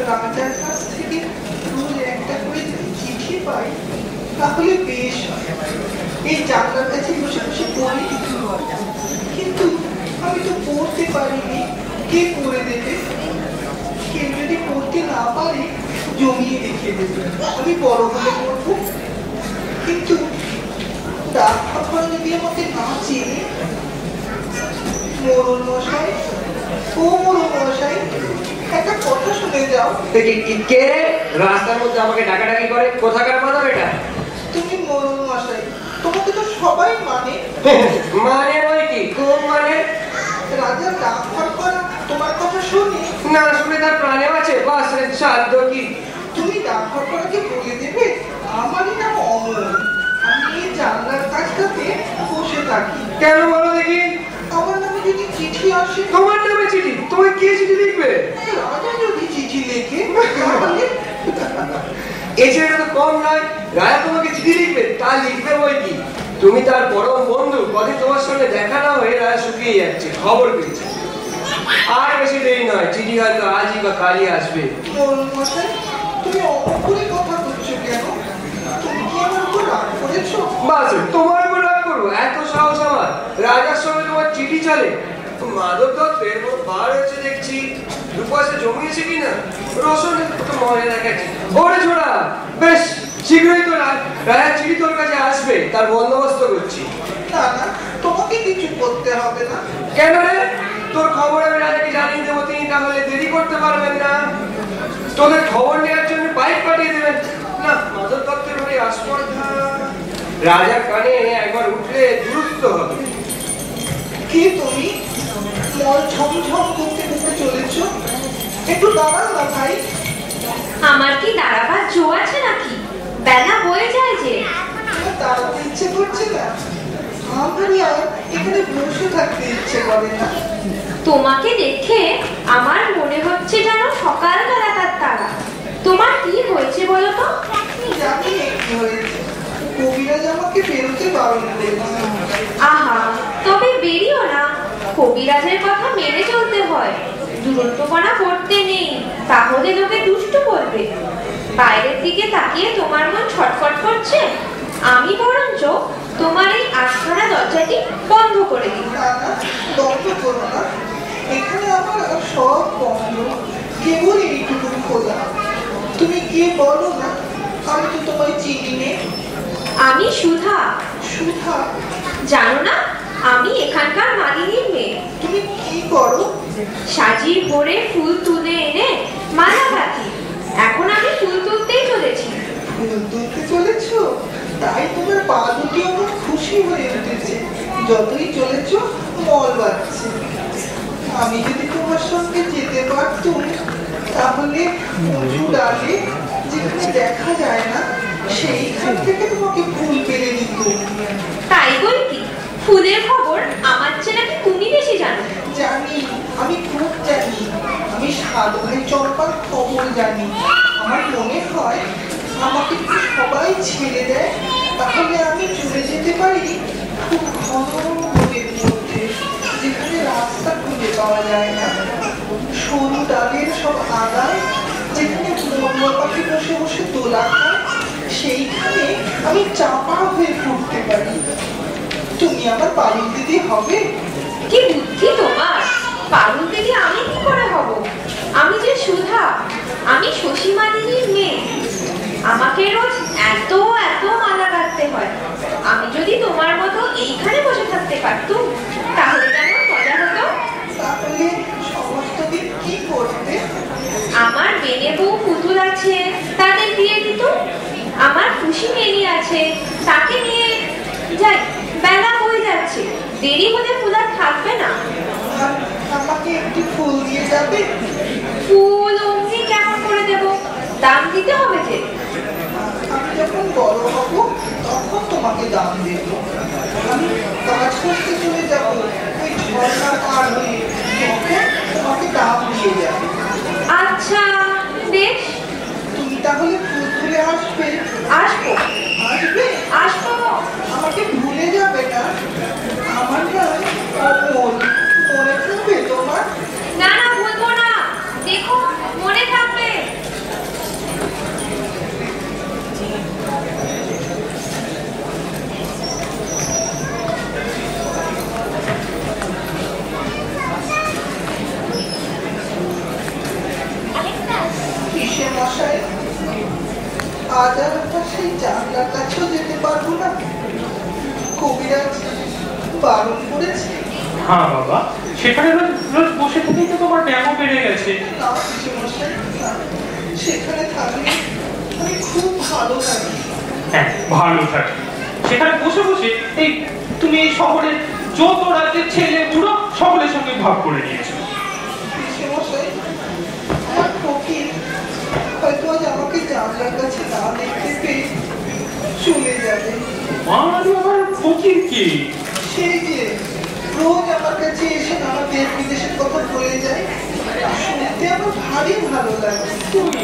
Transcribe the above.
রাজার কাছ থেকে রোজ একটা করে চিঠি পাই তাহলে বেশ হয়। এই জানলার কাছে বসে বসে পড়ি, কিন্তু আমি তো পড়তে পারিনি। কে পড়ে দেবে? কেউ যদি পড়তে না পারে জমিয়ে রেখে দেবে, আমি বড় হলে পড়বো। কিন্তু ডাক ঠাকুর যদি আমাকে না চেনে, মোড়ল মশাই, ও মোড়ল মশাই, একটা কথা শুনে যাও। কে রাস্তার মধ্যে আমাকে ডাকাডাকি করে? কোথাকার কথা এটা? তুমি মোড়ল মশাই, তোমাকে তো সবাই মানে। মানে ওই কি? কোন মানে? রাজার ডাক করা তোমার কথা শুনি না শুনে তার প্রাণেও আছে। বাস সাধ্য কি? তুমি ডাক করাকে বলে দেবে আমারই নাম অমল, আমি এই জানলার কাছটাতে বসে থাকি। কেন বলো দেখি? আমার নামে যদি চিঠি আসে। তোমার নামে চিঠি? তোমায় কে চিঠি লিখবে? রাজা যদি চিঠি লেখে তাহলে এছাড়া তো কম নয়, রাজা তোমাকে চিঠি লিখবে। তা লিখবে বই কি? তুমি তার পরম বন্ধু, কদিন তোমার সঙ্গে দেখা না হয়ে রাজা শুকিয়ে যাচ্ছে, খবর পেয়েছে। আর বেশি দেরি নয়, চিঠি হয়তো আজই বা কালই আসবে। মশাই, তুমি অমন করে কথা বলছো কেন? তুমি কি আমার উপর রাগ করেছো? বাস তোমার উপর রাগ করবো? এত সাহস আমার? রাজার সঙ্গে তোমার চিঠি চলে? মাদক দত্তের বার হয়েছে দেখছি, দু পয়সা জমিয়েছে কিনা রসুন তো মজা দেখাচ্ছে। ওরে ছোড়া, বেশ শীঘ্রই তো রাজার চিঠি তোর কাছে আসবে, তার বন্দোবস্ত করছি। না না, তোমাকে কিছু করতে হবে না। কেন রে? তোর খবর আমি রাজাকে জানিয়ে দেবো, তিনি তাহলে দেরি করতে পারবেন না। তোদের খবর নেওয়ার জন্য বাইক পাঠিয়ে দেবেন না। মাদক দত্তের ওই আস্পর্ধা রাজার কানে একবার উঠলে দুরুস্ত হবে। কে তুমি? মল ঝমঝম করতে করতে চলেছ? একটু দাঁড়াও না ভাই। আমার কি দাঁড়াবার জো আছে নাকি? বেলা বয়ে যায় যে। দাঁড়াতে ইচ্ছে করছে না? আমারই আর এখানে বসে থাকতে ইচ্ছে করে না। তোমাকে দেখে আমার মনে হচ্ছে যেন সকালবেলাকার তারা। তোমার কি হয়েছে বলো তো? জানি কি হয়েছে, কবিরাজ আমাকে বেরোতে বারণ করেছে। আহা, তবে বেরিও না। কবিরাজের কথা মেনে চলতে হয়। দূরত্বপনা করতে নেই, তাহলে লোকে দুষ্টু বলবে। বাইরের দিকে তাকিয়ে তোমার মন ছটফট করছে। আমি বরঞ্চ তোমার এই আটখানা দরজাটি বন্ধ করে দিই। না না, বন্ধ করো না। এখানে আমার সব বন্ধ, কেবল এইটুকু খোলা। তুমি কে বলো না? আমি তো তোমায় চিনি নে। আমি সুধা। সুধা? জানো না, আমি এখানকার মালিনীর মেয়ে। তুমি কি করো? সাজির ভরে ফুল তুলে এনে মালা গাঁথি। এখন আমি ফুল তুলতেই চলেছি। ফুল তুলতে চলেছ? তাই তোমার পা দুটি আমার খুশি হয়ে উঠেছে। যতই চলেছ মল বাজছে। আমি যদি তোমার সঙ্গে যেতে পারতুম, তাহলে উঁচু ডালে যেখানে দেখা যায় না সেইখান থেকে তোমাকে ফুল পেরে দিত। তাই বল কি? ফুলের খবর আমার চেয়ে নাকি তুমি বেশি জানো। জানি, আমি খুব জানি। আমি সাত ভাই চম্পার খবর জানি। আমার মনে হয় আমাকে যদি সবাই ছেড়ে দেয়, তাহলে আমি চলে যেতে পারি খুব ঘন বনের মধ্যে, যেখানে রাস্তা খুঁজে পাওয়া যায় না। সরু ডালের সব আগায় যেখানে মরমর পাখি বসে বসে দোলা খায়, সেইখানে আমি চাপা হয়ে ফুটতে পারি। তুমি আমার পালন দিদি হবে? কি বুদ্ধি তোমার! পারুল দিদি আমি কি করে হব? আমি যে সুধা, আমি শশী মালিনীর মেয়ে। আমাকে রোজ এত এত মালা গাঁথতে হয়। আমি যদি তোমার মতো এইখানে বসে থাকতে পারতুম, তাহলে কেমন মজা হতো। তাহলে সমস্ত দিন কি করতে? আমার বেনে বউ পুতুল আছে, তাদের দিয়ে দিত। আমার খুশি মেনি আছে, তাকে নিয়ে যাই। বেলা হয়ে যাচ্ছে, দেরি হলে ফুল আর থাকবে না। আমাকে একটু ফুল দিয়ে যাবে? ফুল অমনি কেমন করে দেব? দাম দিতে হবে যে। আমি যখন বড় হব তখন তোমাকে দাম দেব। আমি কাজ করতে চলে যাব ওই ঝর্ণা পার হয়ে, তখন তোমাকে দাম দিয়ে যাবে। আচ্ছা বেশ। তুমি তাহলে ফুল তুলে আসবে? আসবো। আসবে? আসবো। আমাকে ভুলে যাবে না? আমার নাম অমল, মনে থাকবে তোমার? না না, ভুলবো না। দেখো, মনে থাকবে। আজ আর আমরা সেই জানলার কাছেও যেতে পারবো না। কবিরাজ বারণ করেছে। হ্যাঁ বাবা, সেখানে রোজ রোজ বসে থেকেই তো তোমার ব্যায়ামও বেড়ে গেছে। না পিসেমশাই, না, সেখানে থাকলে আমি খুব ভালো থাকি। হ্যাঁ, ভালো থাকি। সেখানে বসে বসে এই তুমি এই শহরের যত রাজ্যের ছেলে বুড়ো সকলের সঙ্গে ভাগ করে নিয়েছো। পিসেমশাই, আমার ফকির হয়তো আজ আমাকে জানলার কাছে না দেখতে পেয়ে চলে যাবে। আর আমার ফকির কি? সেই যে রোজ আমার কাছে এসে নানা দেশ বিদেশের কথা বলে যায়, শুনতে আমার ভারী ভালো লাগে। তুমি